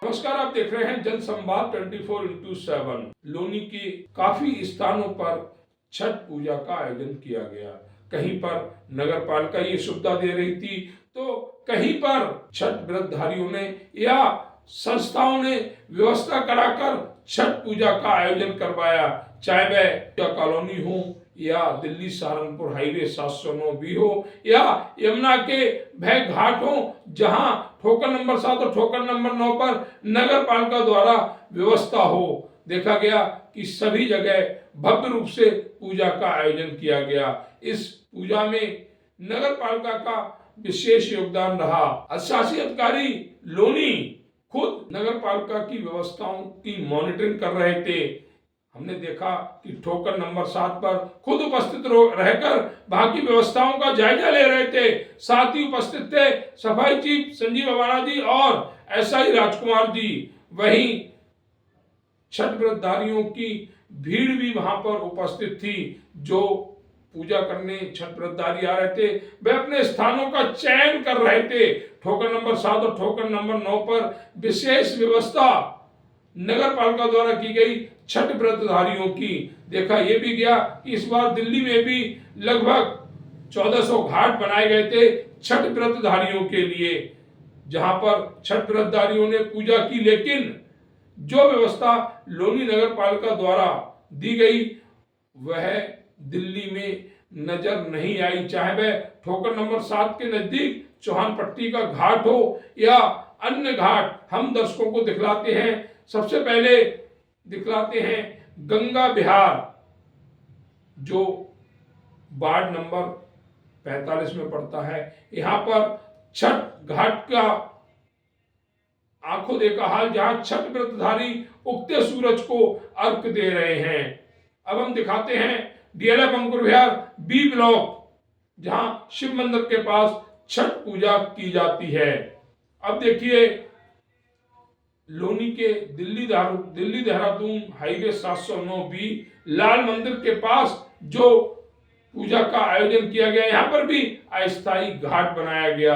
नमस्कार, आप देख रहे हैं जन संवाद 24x7। लोनी के काफी स्थानों पर छठ पूजा का आयोजन किया गया। कहीं पर नगर पालिका ये सुविधा दे रही थी, तो कहीं पर छठ व्रतधारियों ने या संस्थाओं ने व्यवस्था कराकर छठ पूजा का आयोजन करवाया। चाहे वह कॉलोनी हो या दिल्ली सहारनपुर हाईवे 709 भी हो या यमुना के भय घाट हो, जहां ठोकर नंबर 7 और ठोकर नंबर 9 पर नगर पालिका द्वारा व्यवस्था हो। देखा गया कि सभी जगह भव्य रूप से पूजा का आयोजन किया गया। इस पूजा में नगर पालिका का विशेष योगदान रहा। अधिशासी अधिकारी लोनी खुद नगर पालिका की व्यवस्थाओं की मॉनिटरिंग कर रहे थे। हमने देखा कि ठोकर नंबर 7 पर खुद उपस्थित रहकर वहां की व्यवस्थाओं का जायजा ले रहे थे। साथ ही उपस्थित थे सफाई चीफ संजीव अवाना जी और एसआई राजकुमार जी। वहीं छठ व्रतधारियों की भीड़ भी वहां पर उपस्थित थी। जो पूजा करने छठ व्रतधारी आ रहे थे, वे अपने स्थानों का चयन कर रहे थे। ठोकर नंबर 7 और ठोकर नंबर 9 पर विशेष व्यवस्था नगर पालिका द्वारा की गई छठ व्रतधारियों की। देखा यह भी गया कि इस बार दिल्ली में भी लगभग 1400 घाट बनाए गए थे छठ व्रतधारियों के लिए, जहां पर छठ व्रतधारियों ने पूजा की। लेकिन जो व्यवस्था लोनी नगर पालिका द्वारा दी गई वह दिल्ली में नजर नहीं आई। चाहे वह ठोकर नंबर 7 के नजदीक चौहान पट्टी का घाट हो या अन्य घाट, हम दर्शकों को दिखलाते हैं। सबसे पहले दिखलाते हैं गंगा विहार, जो वार्ड नंबर 45 में पड़ता है। यहां पर छठ घाट का आंखों देखा हाल, जहां छठ व्रतधारी उगते सूरज को अर्घ दे रहे हैं। अब हम दिखाते हैं डीएलएफ अंकुर विहार बी ब्लॉक, जहां शिव मंदिर के पास छठ पूजा की जाती है। अब देखिए लोनी के दिल्ली देहरादून हाईवे 709 बी लाल मंदिर के पास जो पूजा का आयोजन किया गया, यहां पर भी अस्थायी घाट बनाया गया।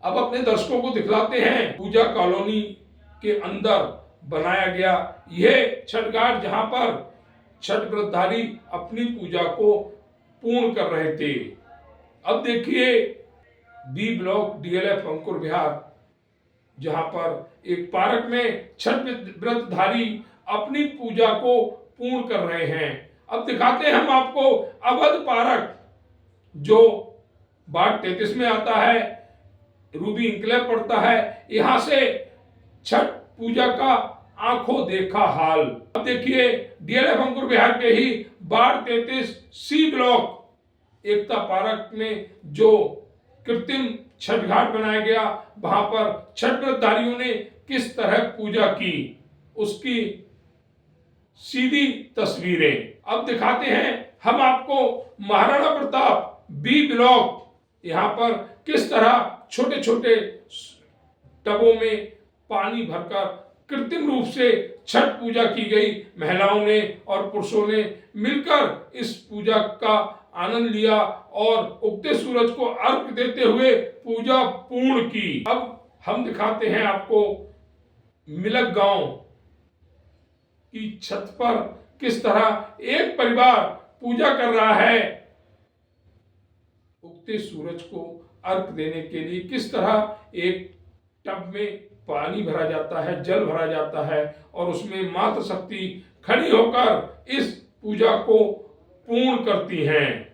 अब अपने दर्शकों को दिखलाते हैं पूजा कॉलोनी के अंदर बनाया गया यह छठ घाट, जहां पर छठ व्रतधारी अपनी पूजा को पूर्ण कर रहे थे। अब देखिए बी ब्लॉक डीएलएफ अंकुर विहार, जहां पर एक पार्क में छठ व्रतधारी अपनी पूजा को पूर्ण कर रहे हैं। अब दिखाते हैं हम आपको अवध पार्क, जो वार्ड 33 में आता है, रूबी इंक्लेव पड़ता है। यहां से छठ पूजा का आंखों देखा हाल। अब देखिए डीएलएफ अंकुर विहार के ही वार्ड 33 सी ब्लॉक एकता पार्क में जो कृत्रिम छठ घाट बनाया गया, वहां पर छठ व्रतधारियों ने किस तरह पूजा की, उसकी सीधी तस्वीरें अब दिखाते हैं हम आपको। महाराणा प्रताप बी ब्लॉक, यहां पर किस तरह छोटे छोटे टबों में पानी भरकर कृत्रिम रूप से छठ पूजा की गई। महिलाओं ने और पुरुषों ने मिलकर इस पूजा का आनंद लिया और उगते सूरज को अर्घ देते हुए पूजा पूर्ण की। अब हम दिखाते हैं आपको मिलक गांव की छत पर किस तरह एक परिवार पूजा कर रहा है। उगते सूरज को अर्घ देने के लिए किस तरह एक टब में पानी भरा जाता है, जल भरा जाता है और उसमें मातृशक्ति खड़ी होकर इस पूजा को पूर्ण करती हैं।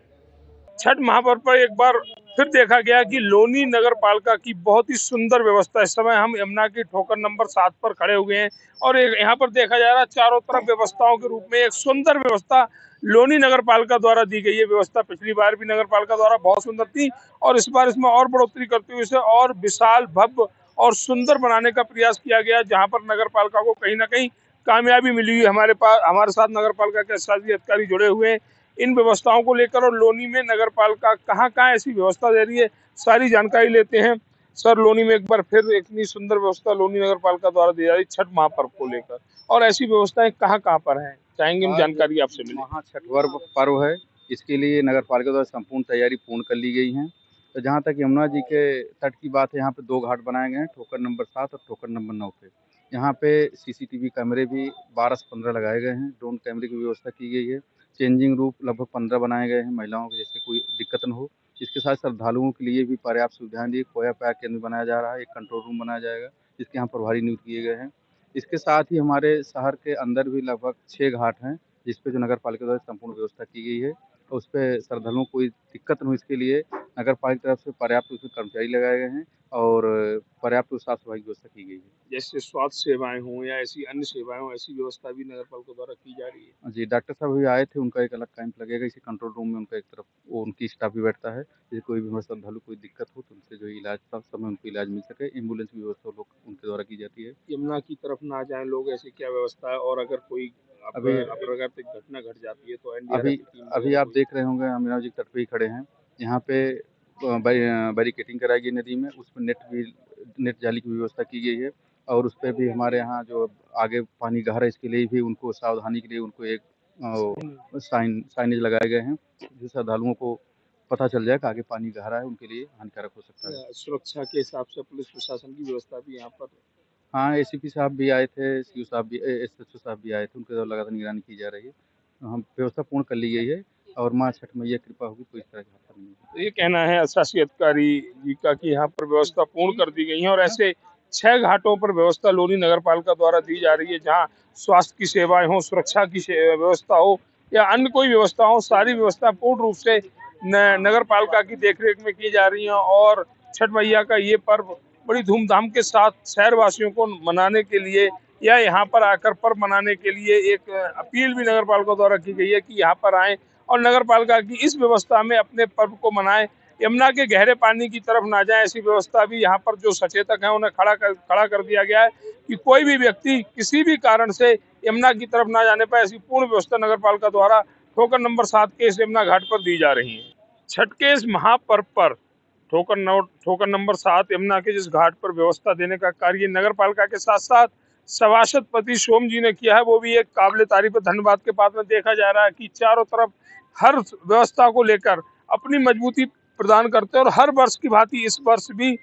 छठ महापर्व पर एक बार फिर देखा गया कि लोनी नगर पालिका की बहुत ही सुंदर व्यवस्था। इस समय हम यमुना की ठोकर नंबर 7 पर खड़े हुए हैं और यहाँ पर देखा जा रहा है चारों तरफ व्यवस्थाओं के रूप में एक सुंदर व्यवस्था लोनी नगर पालिका द्वारा दी गई है। व्यवस्था पिछली बार भी नगर पालिका द्वारा बहुत सुंदर थी और इस बार इसमें और बढ़ोतरी करते हुए इसे और विशाल, भव्य और सुंदर बनाने का प्रयास किया गया, जहाँ पर नगर पालिका को कहीं ना कहीं कामयाबी मिली हुई। हमारे साथ नगर पालिका के शासकीय अधिकारी जुड़े हुए हैं इन व्यवस्थाओं को लेकर, और लोनी में नगर पालिका कहाँ कहाँ ऐसी व्यवस्था दे रही है सारी जानकारी लेते हैं। सर, लोनी में एक बार फिर इतनी सुंदर व्यवस्था लोनी नगर पालिका द्वारा दी जा रही छठ महापर्व को लेकर, और ऐसी व्यवस्थाएं कहाँ कहाँ पर हैं, चाहेंगे हम जानकारी आपसे मिले। वहाँ छठ पर्व है, इसके लिए नगर पालिका द्वारा संपूर्ण तैयारी पूर्ण कर ली गई है। तो जहाँ तक यमुना जी के तट की बात है, यहाँ पे 2 घाट बनाए गए हैं, ठोकर नंबर 7 और ठोकर नंबर 9 पे। यहाँ पे सीसीटीवी कैमरे भी 12 से 15 लगाए गए हैं, ड्रोन कैमरे की व्यवस्था की गई है। चेंजिंग रूम लगभग 15 बनाए गए हैं, महिलाओं को जैसे कोई दिक्कत न हो। इसके साथ श्रद्धालुओं के लिए भी पर्याप्त सुविधाएँ दी, खोया पैक केंद्र बनाया जा रहा है, एक कंट्रोल रूम बनाया जाएगा, जिसके यहाँ प्रभारी नियुक्त किए गए हैं। इसके साथ ही हमारे शहर के अंदर भी लगभग 6 घाट हैं, जिस पे जो नगर पालिका द्वारा संपूर्ण व्यवस्था की गई है। और उस पे श्रद्धालुओं को कोई दिक्कत न हो, इसके लिए नगर पालिका की तरफ से पर्याप्त उसमें कर्मचारी लगाए गए हैं और पर्याप्त साफ-सफाई की व्यवस्था की गई है। जैसे स्वास्थ्य सेवाएं हों या ऐसी अन्य सेवाएं हों, ऐसी व्यवस्था भी नगर पालिका द्वारा की जा रही है। जी, डॉक्टर साहब अभी आए थे, उनका एक अलग कैंप लगेगा, इसी कंट्रोल रूम में उनका एक तरफ वो उनकी स्टाफ भी बैठता है। जैसे कोई भी हमारे श्रद्धालु कोई दिक्कत हो तो उनसे जो है इलाज सब समय उनको इलाज मिल सके, एम्बुलेंस की व्यवस्था लोग उनके द्वारा की जाती है। यमुना की तरफ ना जाएं लोग, ऐसी क्या व्यवस्था है? और अगर कोई अभी अप्राकृतिक घटना घट जाती है तो अभी एनडीआरएफ की टीम अभी वगैरह आप कोई? देख रहे होंगे, हम यमुना जी के तट पे ही खड़े हैं। यहाँ पे बैरिकेडिंग कराई गई नदी में, उसमें नेट जाली की व्यवस्था की गई है और उसपे भी हमारे यहाँ जो आगे पानी गहरा है, इसके लिए भी उनको सावधानी के लिए उनको एक साइनेज लगाए गए हैं, जिससे श्रद्धालुओं को पता चल जाए कि आगे पानी गहरा है, उनके लिए हानिकारक हो सकता है। सुरक्षा के हिसाब से पुलिस प्रशासन की व्यवस्था भी यहाँ पर? हाँ, एसीपी साहब भी आए थे, सीओ साहब भी एसएचओ साहब भी आए थे, उनके द्वारा लगातार निगरानी की जा रही है। हम व्यवस्था पूर्ण कर ली गई है और माँ छठ मैया की कृपा होगी, कोई इस तरह की हादसा नहीं होगा। तो ये कहना है शासी अधिकारी जी का कि यहाँ पर व्यवस्था पूर्ण कर दी गई है और ऐसे 6 घाटों पर व्यवस्था लोनी नगर पालिका द्वारा दी जा रही है, जहाँ स्वास्थ्य की सेवाएं हो, सुरक्षा की व्यवस्था हो या अन्य कोई व्यवस्था हो, सारी व्यवस्था पूर्ण रूप से नगर पालिका की देखरेख में की जा रही है। और छठ मैया का ये पर्व बड़ी धूमधाम के साथ शहरवासियों को मनाने के लिए या यहाँ पर आकर पर्व मनाने के लिए एक अपील भी नगर पालिका द्वारा की गई है कि यहाँ पर आएं और नगर पालिका की इस व्यवस्था में अपने पर्व को मनाएं। यमुना के गहरे पानी की तरफ ना जाए, ऐसी व्यवस्था भी यहाँ पर जो सचेतक है उन्हें खड़ा कर दिया गया है कि कोई भी व्यक्ति किसी भी कारण से यमुना की तरफ ना जाने पाए। ऐसी पूर्ण व्यवस्था नगर पालिका द्वारा ठोकर नंबर 7 के इस यमुना घाट पर दी जा रही है। छठ के इस महापर्व पर ठोकर नंबर 7 यमुना के जिस घाट पर व्यवस्था देने का कार्य नगर पालिका के साथ साथ सभासद पति सोम जी ने किया है, वो भी एक काबिल तारीफ धन्यवाद के पात्र में देखा जा रहा है कि चारों तरफ हर व्यवस्था को लेकर अपनी मजबूती प्रदान करते हैं और हर वर्ष की भांति इस वर्ष भी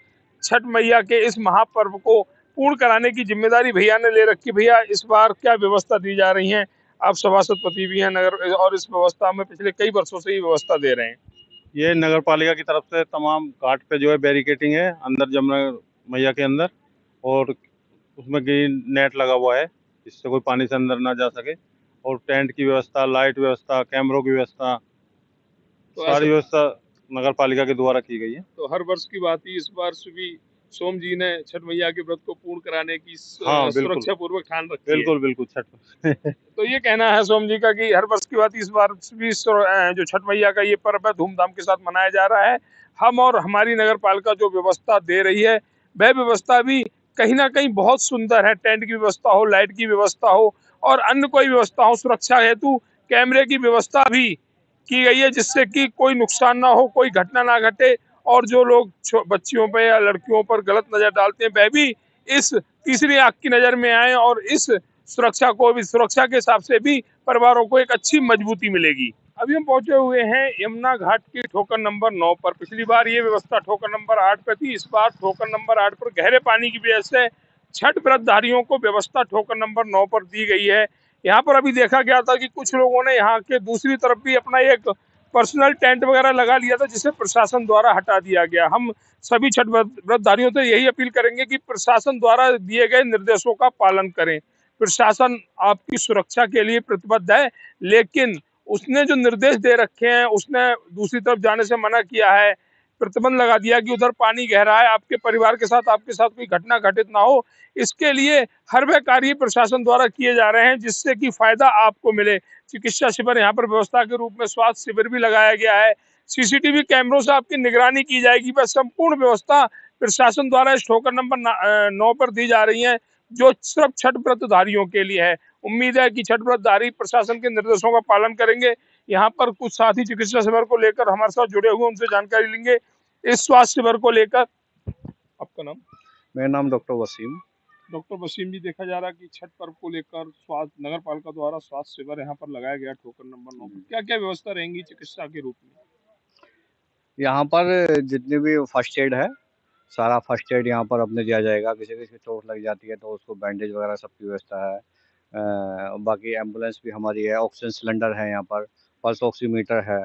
छठ मैया के इस महापर्व को पूर्ण कराने की जिम्मेदारी भैया ने ले रखी। भैया, इस बार क्या व्यवस्था दी जा रही है? आप सभासद पति भी हैं नगर और इस व्यवस्था में पिछले कई वर्षों से ही व्यवस्था दे रहे हैं। ये नगर पालिका की तरफ से तमाम घाट पे जो है बैरिकेटिंग है अंदर जमुना मैया के अंदर, और उसमें ग्रीन नेट लगा हुआ है जिससे कोई पानी से अंदर ना जा सके, और टेंट की व्यवस्था, लाइट व्यवस्था, कैमरों की व्यवस्था, सारी व्यवस्था नगर पालिका के द्वारा की गई है। तो हर वर्ष की बात ही इस वर्ष भी सोम जी ने छठ मैया के व्रत को पूर्ण कराने की हाँ, सुरक्षा पूर्वक ठान रखी है। बिल्कुल छठ तो ये कहना है सोम जी का कि हर वर्ष की बात इस बार भी जो छठ मैया का ये पर्व है धूमधाम के साथ मनाया जा रहा है। हम और हमारी नगर पालिका जो व्यवस्था दे रही है वह व्यवस्था भी कहीं ना कहीं बहुत सुंदर है। टेंट की व्यवस्था हो, लाइट की व्यवस्था हो और अन्य कोई व्यवस्था हो, सुरक्षा हेतु कैमरे की व्यवस्था भी की गई है जिससे कि कोई नुकसान ना हो, कोई घटना ना घटे और जो लोग बच्चियों पर या लड़कियों पर गलत नजर डालते हैं वह भी इस तीसरी आंख की नजर में आए और इस सुरक्षा के हिसाब से भी परिवारों को एक अच्छी मजबूती मिलेगी। अभी हम पहुंचे हुए हैं यमुना घाट की ठोकर नंबर 9 पर। पिछली बार ये व्यवस्था ठोकर नंबर 8 पर थी, इस बार ठोकर नंबर 8 पर गहरे पानी की वजह से छठ व्रतधारियों को व्यवस्था ठोकर नंबर 9 पर दी गई है। यहाँ पर अभी देखा गया था कि कुछ लोगों ने यहाँ के दूसरी तरफ भी अपना एक पर्सनल टेंट वगैरह लगा लिया था जिसे प्रशासन द्वारा हटा दिया गया। हम सभी छठ व्रतधारियों से यही अपील करेंगे कि प्रशासन द्वारा दिए गए निर्देशों का पालन करें। प्रशासन आपकी सुरक्षा के लिए प्रतिबद्ध है, लेकिन उसने जो निर्देश दे रखे हैं उसने दूसरी तरफ जाने से मना किया है, प्रतिबंध लगा दिया कि उधर पानी गहरा है, आपके परिवार के साथ आपके साथ कोई घटना घटित ना हो। इसके लिए हर वह कार्य प्रशासन द्वारा किए जा रहे हैं जिससे कि फायदा आपको मिले। चिकित्सा शिविर यहाँ पर व्यवस्था के रूप में स्वास्थ्य शिविर भी लगाया गया है। सीसीटीवी कैमरों से आपकी निगरानी की जाएगी। वह संपूर्ण व्यवस्था प्रशासन द्वारा इस ठोकर नंबर 9 पर दी जा रही है जो सिर्फ छठ व्रतधारियों के लिए है। उम्मीद है कि छठ व्रतधारी प्रशासन के निर्देशों का पालन करेंगे। यहाँ पर कुछ साथी चिकित्सा शिविर को लेकर हमारे साथ जुड़े हुए, उनसे जानकारी लेंगे इस स्वास्थ्य शिविर को लेकर। आपका नाम? मेरा नाम डॉक्टर वसीम। डॉक्टर वसीम जी, देखा जा रहा है कि छठ पर्व को लेकर स्वास्थ्य नगर पालिका द्वारा स्वास्थ्य शिविर यहाँ पर लगाया गया ठोकर नंबर 9 पर। क्या क्या व्यवस्था रहेंगी चिकित्सा के रूप में? यहाँ पर जितनी भी फर्स्ट एड है, सारा फर्स्ट एड यहाँ पर अपने दिया जाएगा। किसी किसी को चोट लग जाती है तो उसको बैंडेज वगैरह सबकी व्यवस्था है। बाकी एम्बुलेंस भी हमारी है, ऑक्सीजन सिलेंडर है यहाँ पर, पल्स ऑक्सीमीटर है,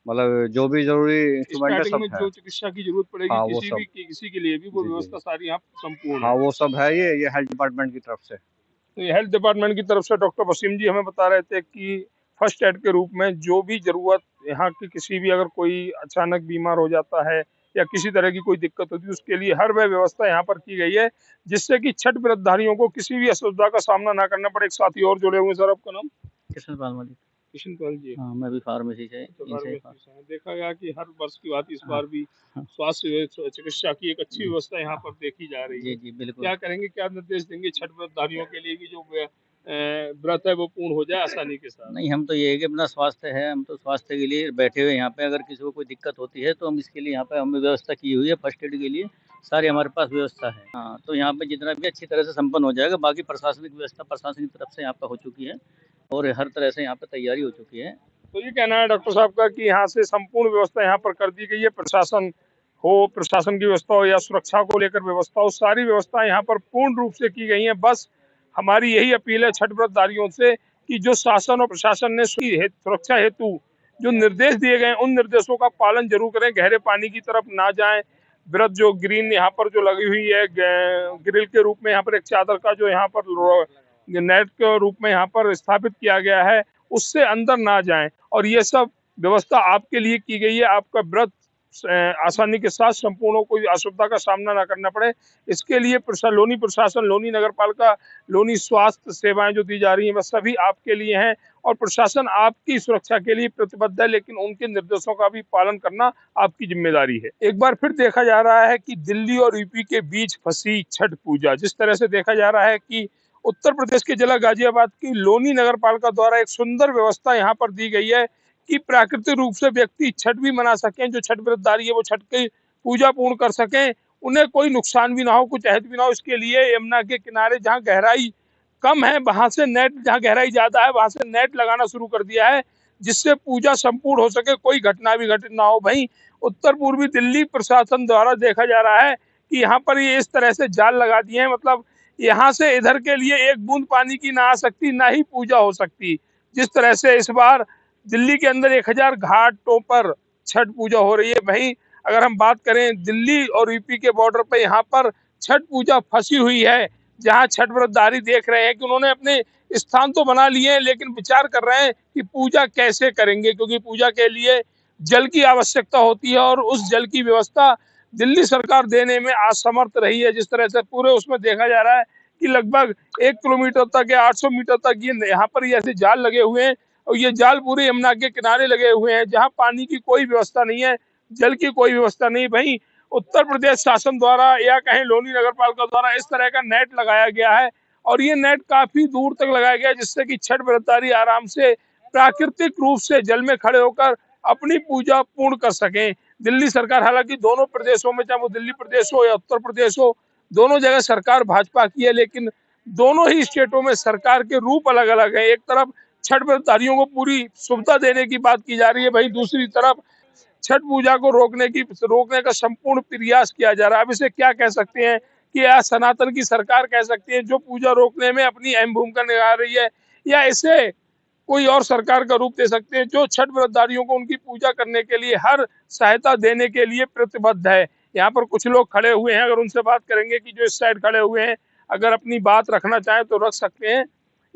मतलब जो भी ज़रूरी इंस्ट्रूमेंट है स्टार्टिंग में सब है। जो चिकित्सा की जरूरत पड़ेगी हाँ, वो सब। किसी के लिए भी वो जी, जी। व्यवस्था सारी यहाँ संपूर्ण हाँ, है। वो सब है ये हेल्थ डिपार्टमेंट की तरफ से। तो ये हेल्थ डिपार्टमेंट की तरफ से डॉक्टर वसीम जी हमें बता रहे थे कि फर्स्ट एड के रूप में जो भी जरूरत यहाँ की किसी भी अगर कोई अचानक बीमार हो जाता है या किसी तरह की कोई दिक्कत होती है उसके लिए हर वह व्यवस्था यहाँ पर की गई है जिससे कि छठ व्रतधारियों को किसी भी असुविधा का सामना ना करना पड़े। एक साथी और जुड़े हुए सर, आपका नाम? किशन पाल मलिक। किशन पाल जी। हाँ, मैं भी फार्मेसी से तो इनसे फार्मेसी से देखा गया कि हर वर्ष की बात इस हाँ, बार भी हाँ। स्वास्थ्य चिकित्सा की एक अच्छी जी। व्यवस्था यहाँ पर देखी जा रही जी, है। जी, बिल्कुल। क्या करेंगे, क्या निर्देश देंगे छठ व्रतधारियों के लिए कि जो व्रत है वो पूर्ण हो जाए आसानी के साथ? नहीं, हम तो ये है कि अपना स्वास्थ्य है, हम तो स्वास्थ्य के लिए बैठे हुए यहाँ पे। अगर किसी को कोई दिक्कत होती है तो हम इसके लिए यहाँ पे हमने व्यवस्था की हुई है फर्स्ट एड के लिए, सारी हमारे पास व्यवस्था है। हाँ, तो यहाँ पे जितना भी अच्छी तरह से संपन्न हो जाएगा। बाकी प्रशासनिक व्यवस्था प्रशासन की तरफ से यहाँ पे हो चुकी है और हर तरह से यहाँ पे तैयारी हो चुकी है। तो ये कहना है डॉक्टर साहब का कि यहाँ से संपूर्ण व्यवस्था यहाँ पर कर दी गई है। प्रशासन की व्यवस्था हो या सुरक्षा को लेकर व्यवस्था हो, सारी व्यवस्था यहाँ पर पूर्ण रूप से की गई है। बस हमारी यही अपील है छठ व्रतधारियों से कि जो शासन और प्रशासन ने सुरक्षा हेतु जो निर्देश दिए गए हैं उन निर्देशों का पालन जरूर करें। गहरे पानी की तरफ ना जाएं। व्रत जो ग्रीन यहाँ पर जो लगी हुई है ग्रिल के रूप में, यहाँ पर एक चादर का जो यहाँ पर नेट के रूप में यहाँ पर स्थापित किया गया है, उससे अंदर ना जाएं। और ये सब व्यवस्था आपके लिए की गई है, आपका व्रत आसानी के साथ संपूर्ण हो, कोई असुविधा का सामना ना करना पड़े। इसके लिए लोनी प्रशासन, लोनी नगर पालिका, लोनी स्वास्थ्य सेवाएं जो दी जा रही हैं वह सभी आपके लिए हैं और प्रशासन आपकी सुरक्षा के लिए प्रतिबद्ध है, लेकिन उनके निर्देशों का भी पालन करना आपकी जिम्मेदारी है। एक बार फिर देखा जा रहा है कि दिल्ली और यूपी के बीच फंसी छठ पूजा, जिस तरह से देखा जा रहा है कि उत्तर प्रदेश के जिला गाजियाबाद की लोनी नगर पालिका द्वारा एक सुंदर व्यवस्था यहाँ पर दी गई है कि प्राकृतिक रूप से व्यक्ति छठ भी मना सकें। जो छठ व्रतधारी है वो छठ की पूजा पूर्ण कर सकें, उन्हें कोई नुकसान भी ना हो, कुछ अहद भी ना हो। इसके लिए यमुना के किनारे जहाँ गहराई कम है वहां से नेट, जहाँ गहराई ज्यादा है वहां से नेट लगाना शुरू कर दिया है जिससे पूजा संपूर्ण हो सके, कोई घटना भी घटित ना हो। भाई उत्तर पूर्वी दिल्ली प्रशासन द्वारा देखा जा रहा है कि यहाँ पर ये इस तरह से जाल लगा दिए हैं, मतलब यहाँ से इधर के लिए एक बूंद पानी की ना आ सकती, ना ही पूजा हो सकती। जिस तरह से इस बार दिल्ली के अंदर 1000 घाटों पर छठ पूजा हो रही है। वहीं अगर हम बात करें दिल्ली और यूपी के बॉर्डर पर, यहाँ पर छठ पूजा फंसी हुई है, जहां छठ व्रतधारी देख रहे हैं कि उन्होंने अपने स्थान तो बना लिए हैं लेकिन विचार कर रहे हैं कि पूजा कैसे करेंगे, क्योंकि पूजा के लिए जल की आवश्यकता होती है और उस जल की व्यवस्था दिल्ली सरकार देने में असमर्थ रही है। जिस तरह से पूरे उसमें देखा जा रहा है कि लगभग 1 किलोमीटर तक या 800 मीटर तक ये यहाँ पर ये ऐसे जाल लगे हुए हैं और ये जाल पूरे यमुना के किनारे लगे हुए हैं जहाँ पानी की कोई व्यवस्था नहीं है, जल की कोई व्यवस्था नहीं। भाई उत्तर प्रदेश शासन द्वारा या कहीं लोनी नगर पालिका द्वारा इस तरह का नेट लगाया गया है और ये नेट काफी दूर तक लगाया गया है जिससे कि छठ व्रतधारी आराम से प्राकृतिक रूप से जल में खड़े होकर अपनी पूजा पूर्ण कर सकें। दिल्ली सरकार, हालांकि दोनों प्रदेशों में, चाहे वो दिल्ली प्रदेश हो या उत्तर प्रदेश हो, दोनों जगह सरकार भाजपा की है, लेकिन दोनों ही स्टेटों में सरकार के रूप अलग अलग है। एक तरफ छठ व्रतधारियों को पूरी सुविधा देने की बात की जा रही है, वहीं दूसरी तरफ छठ पूजा को रोकने का संपूर्ण प्रयास किया जा रहा है। अब इसे क्या कह सकते हैं कि यह सनातन की सरकार कह सकते हैं जो पूजा रोकने में अपनी अहम भूमिका निभा रही है, या इसे कोई और सरकार का रूप दे सकते हैं जो छठ व्रतधारियों को उनकी पूजा करने के लिए हर सहायता देने के लिए प्रतिबद्ध है। यहाँ पर कुछ लोग खड़े हुए हैं, अगर उनसे बात करेंगे कि जो इस साइड खड़े हुए हैं अगर अपनी बात रखना चाहें तो रख सकते हैं।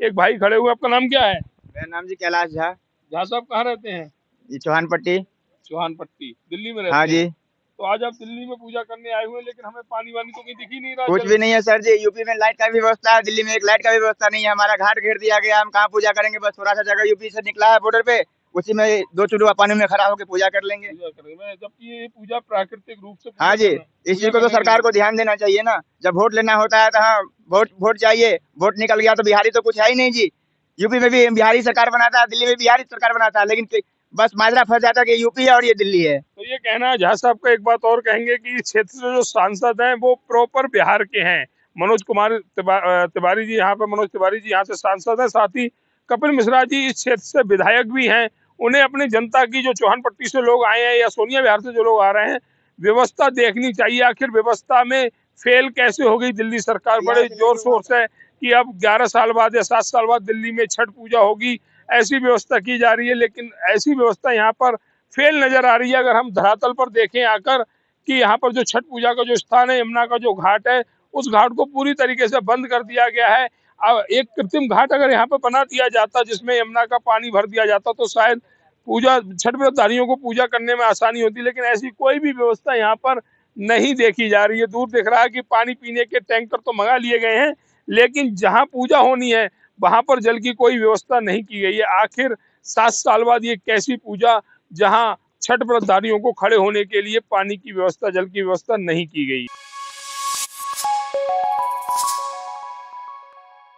एक भाई खड़े हुए, आपका नाम क्या है? मेरा नाम जी कैलाश झा। झा साहब कहाँ रहते हैं? जी चौहान पट्टी। चौहान पट्टी दिल्ली में रहते हाँ जी। हैं। तो आज आप दिल्ली में पूजा करने आए हुए हैं, लेकिन हमें पानी वानी तो कहीं दिख ही नहीं रहा। कुछ भी नहीं है सर जी, यूपी में लाइट का भी व्यवस्था है, दिल्ली में एक लाइट का भी व्यवस्था नहीं है। हमारा घाट घेर दिया गया, हम कहाँ पूजा करेंगे? बस थोड़ा सा जगह यूपी से निकला है बॉर्डर पे, उसी में 2 चुल्लू पानी में खड़ा होकर पूजा कर लेंगे। जबकि ये पूजा प्राकृतिक रूप से, हाँ जी, इस चीज को तो सरकार को ध्यान देना चाहिए ना। जब वोट लेना होता है तो हाँ वोट चाहिए, वोट निकल गया तो बिहारी तो कुछ है ही नहीं जी। यूपी में भी बिहारी सरकार बनाता है, दिल्ली में बिहारी सरकार बनाता है, लेकिन बस माजरा फंस जाता है कि यूपी है और ये दिल्ली है। तो ये कहना है झा साहब का। एक बात और कहेंगे कि इस क्षेत्र से जो सांसद हैं वो प्रॉपर बिहार के हैं। मनोज कुमार तिवारी जी यहाँ पे, मनोज तिवारी जी यहाँ से सांसद हैं, साथ ही कपिल मिश्रा जी इस क्षेत्र से विधायक भी हैं। उन्हें अपनी जनता की, जो चौहान पट्टी से लोग आए हैं या सोनिया विहार से जो लोग आ रहे हैं, व्यवस्था देखनी चाहिए। आखिर व्यवस्था में फेल कैसे हो गई दिल्ली सरकार? बड़े जोर शोर से कि अब 11 साल बाद या 7 साल बाद दिल्ली में छठ पूजा होगी, ऐसी व्यवस्था की जा रही है, लेकिन ऐसी व्यवस्था यहाँ पर फेल नजर आ रही है। अगर हम धरातल पर देखें आकर कि यहाँ पर जो छठ पूजा का जो स्थान है, यमुना का जो घाट है, उस घाट को पूरी तरीके से बंद कर दिया गया है। अब एक कृत्रिम घाट अगर यहाँ पर बना दिया जाता, जिसमें यमुना का पानी भर दिया जाता, तो शायद पूजा, छठ व्रतधारियों को पूजा करने में आसानी होती, लेकिन ऐसी कोई भी व्यवस्था यहाँ पर नहीं देखी जा रही है। दूर दिख रहा है कि पानी पीने के टैंकर तो मंगा लिए गए हैं, लेकिन जहां पूजा होनी है वहां पर जल की कोई व्यवस्था नहीं की गई है। आखिर 7 साल बाद ये कैसी पूजा, जहां छठ व्रतधारियों को खड़े होने के लिए पानी की व्यवस्था, जल की व्यवस्था नहीं की गई।